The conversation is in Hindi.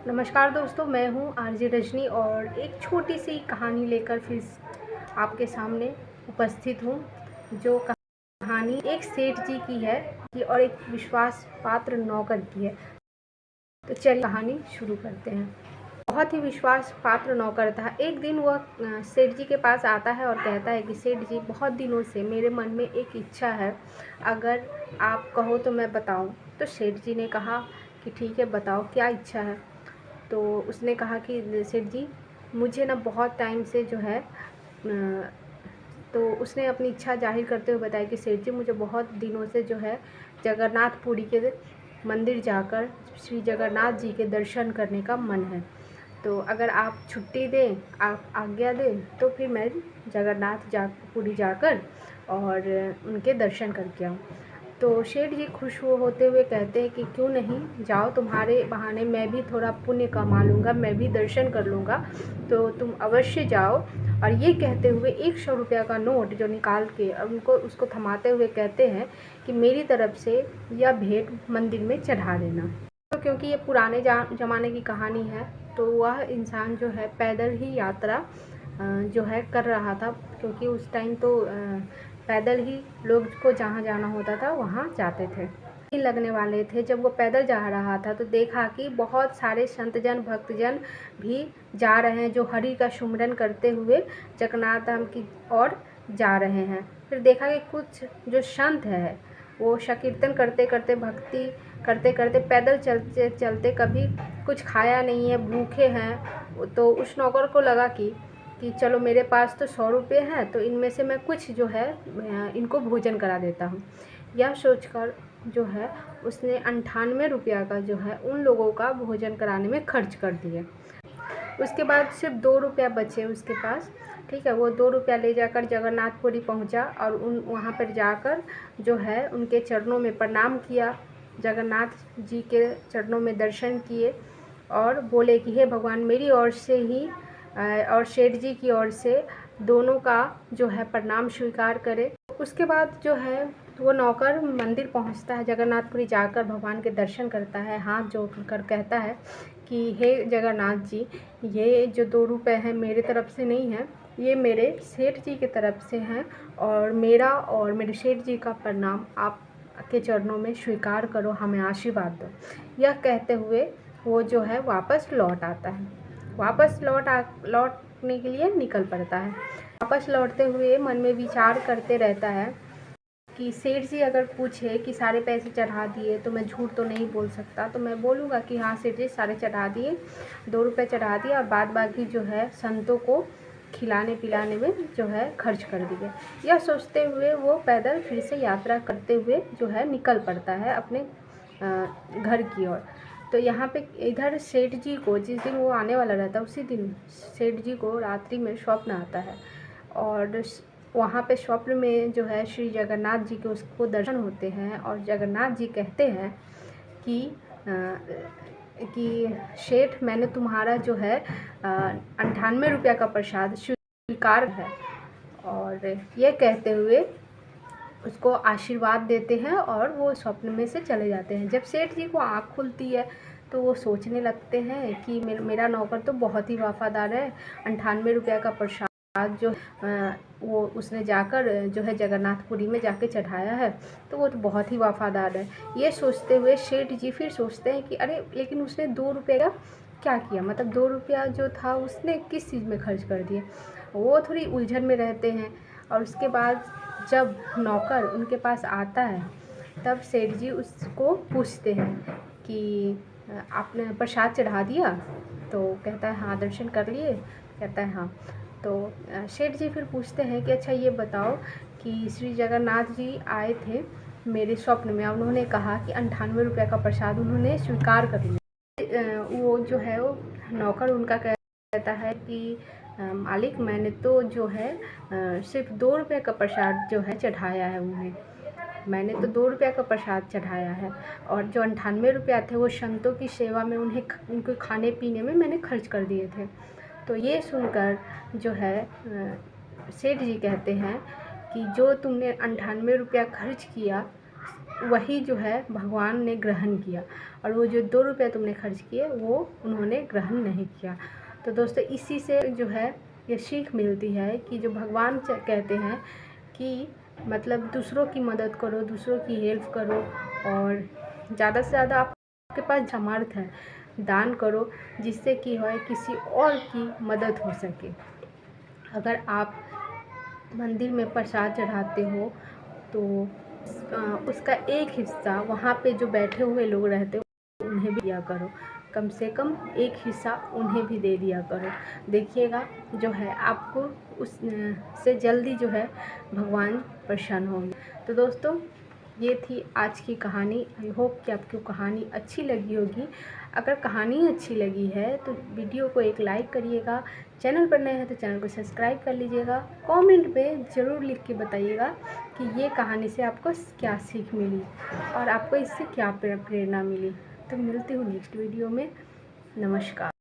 नमस्कार दोस्तों, मैं हूँ आरजे रजनी और एक छोटी सी कहानी लेकर फिर आपके सामने उपस्थित हूँ। जो कहानी एक सेठ जी की है और एक विश्वास पात्र नौकर की है। तो चलिए कहानी शुरू करते हैं। बहुत ही विश्वास पात्र नौकर था। एक दिन वह सेठ जी के पास आता है और कहता है कि सेठ जी, बहुत दिनों से मेरे मन में एक इच्छा है, अगर आप कहो तो मैं बताऊं। तो सेठ जी ने कहा कि ठीक है, बताओ क्या इच्छा है। तो उसने कहा कि सेठ जी, मुझे ना बहुत टाइम से जो है तो उसने अपनी इच्छा जाहिर करते हुए बताया कि सेठ जी, मुझे बहुत दिनों से जो है जगन्नाथपुरी के मंदिर जाकर श्री जगन्नाथ जी के दर्शन करने का मन है। तो अगर आप छुट्टी दें, आप आज्ञा दें, तो फिर मैं पुरी जाकर और उनके दर्शन करके आऊँ। तो सेठ जी खुश होते हुए कहते हैं कि क्यों नहीं, जाओ, तुम्हारे बहाने मैं भी थोड़ा पुण्य कमा लूँगा, मैं भी दर्शन कर लूँगा, तो तुम अवश्य जाओ। और ये कहते हुए 100 रुपया का नोट जो निकाल के उनको उसको थमाते हुए कहते हैं कि मेरी तरफ से यह भेंट मंदिर में चढ़ा देना। तो क्योंकि ये पुराने ज़माने की कहानी है, तो वह इंसान जो है पैदल ही यात्रा जो है कर रहा था, क्योंकि उस टाइम तो पैदल ही लोग को जहाँ जाना होता था वहाँ जाते थे। लगने वाले थे जब वो पैदल जा रहा था, तो देखा कि बहुत सारे संतजन भक्तजन भी जा रहे हैं, जो हरि का सुमिरन करते हुए जगन्नाथ धाम की ओर जा रहे हैं। फिर देखा कि कुछ जो संत है वो संकीर्तन करते करते, भक्ति करते करते, पैदल चलते चलते, कभी कुछ खाया नहीं है, भूखे हैं। तो उस नौकर को लगा कि चलो, मेरे पास तो 100 रुपये हैं, तो इनमें से मैं कुछ जो है इनको भोजन करा देता हूँ। यह सोचकर जो है उसने 98 रुपया का जो है उन लोगों का भोजन कराने में खर्च कर दिया। उसके बाद सिर्फ 2 रुपया बचे उसके पास। ठीक है, वो 2 रुपया ले जाकर जगन्नाथपुरी पहुंचा और वहाँ पर जाकर जो है उनके चरणों में प्रणाम किया, जगन्नाथ जी के चरणों में दर्शन किए और बोले कि हे भगवान, मेरी ओर से ही और सेठ जी की ओर से दोनों का जो है प्रणाम स्वीकार करें। उसके बाद जो है वो नौकर मंदिर पहुंचता है, जगन्नाथपुरी जाकर भगवान के दर्शन करता है, हाथ जोड़कर कहता है कि हे जगन्नाथ जी, ये जो 2 रुपये हैं मेरे तरफ से नहीं है, ये मेरे सेठ जी की तरफ से हैं, और मेरा और मेरे सेठ जी का प्रणाम आप के चरणों में स्वीकार करो, हमें आशीर्वाद दो। यह कहते हुए वो जो है वापस लौट आता है। वापस लौटने के लिए निकल पड़ता है। वापस लौटते हुए मन में विचार करते रहता है कि सेठ जी अगर पूछे कि सारे पैसे चढ़ा दिए, तो मैं झूठ तो नहीं बोल सकता, तो मैं बोलूँगा कि हाँ सेठ जी, सारे चढ़ा दिए, 2 रुपये चढ़ा दिए, और बाद बाकी जो है संतों को खिलाने पिलाने में जो है खर्च कर दिए। यह सोचते हुए वो पैदल फिर से यात्रा करते हुए जो है निकल पड़ता है अपने घर की ओर। तो यहाँ पे इधर सेठ जी को जिस दिन वो आने वाला रहता है, उसी दिन सेठ जी को रात्रि में स्वप्न आता है, और वहाँ पे स्वप्न में जो है श्री जगन्नाथ जी के उसको दर्शन होते हैं, और जगन्नाथ जी कहते हैं कि सेठ, मैंने तुम्हारा जो है 98 रुपया का प्रसाद स्वीकार है। और ये कहते हुए उसको आशीर्वाद देते हैं और वो स्वप्न में से चले जाते हैं। जब सेठ जी को आँख खुलती है, तो वो सोचने लगते हैं कि मेरा नौकर तो बहुत ही वफ़ादार है, 98 रुपया का प्रसाद जो वो उसने जाकर जो है जगन्नाथपुरी में जाके चढ़ाया है, तो वो तो बहुत ही वफ़ादार है। ये सोचते हुए सेठ जी फिर सोचते हैं कि अरे, लेकिन उसने 2 रुपये का क्या किया, मतलब 2 रुपया जो था उसने किस चीज़ में खर्च कर दिया। वो थोड़ी उलझन में रहते हैं। और उसके बाद जब नौकर उनके पास आता है, तब सेठ जी उसको पूछते हैं कि आपने प्रसाद चढ़ा दिया? तो कहता है हाँ, दर्शन कर लिए? कहता है हाँ। तो सेठ जी फिर पूछते हैं कि अच्छा ये बताओ कि श्री जगन्नाथ जी आए थे मेरे स्वप्न में, और उन्होंने कहा कि 98 रुपये का प्रसाद उन्होंने स्वीकार कर लिया। वो जो है वो नौकर उनका कहता है कि मालिक, मैंने तो जो है सिर्फ 2 रुपये का प्रसाद जो है चढ़ाया है उन्हें, मैंने तो 2 रुपये का प्रसाद चढ़ाया है, और जो 98 रुपया थे वो संतों की सेवा में उनके खाने पीने में मैंने खर्च कर दिए थे। तो ये सुनकर जो है सेठ जी कहते हैं कि जो तुमने 98 रुपया खर्च किया, वही जो है भगवान ने ग्रहण किया, और वो जो 2 रुपये तुमने खर्च किए वो उन्होंने ग्रहण नहीं किया। तो दोस्तों इसी से जो है ये सीख मिलती है कि जो भगवान कहते हैं कि मतलब दूसरों की मदद करो, दूसरों की हेल्प करो, और ज़्यादा से ज़्यादा आपके पास सामर्थ्य है दान करो, जिससे कि है किसी और की मदद हो सके। अगर आप मंदिर में प्रसाद चढ़ाते हो तो उसका एक हिस्सा वहाँ पे जो बैठे हुए लोग रहते हो उन्हें भी दिया करो, कम से कम एक हिस्सा उन्हें भी दे दिया करो। देखिएगा जो है आपको उस से जल्दी जो है भगवान प्रसन्न होंगे। तो दोस्तों ये थी आज की कहानी। आई होप कि आपको कहानी अच्छी लगी होगी। अगर कहानी अच्छी लगी है तो वीडियो को एक लाइक करिएगा, चैनल पर नए हैं तो चैनल को सब्सक्राइब कर लीजिएगा, कमेंट में ज़रूर लिख के बताइएगा कि ये कहानी से आपको क्या सीख मिली और आपको इससे क्या प्रेरणा मिली। तो मिलती हूँ नेक्स्ट वीडियो में। नमस्कार।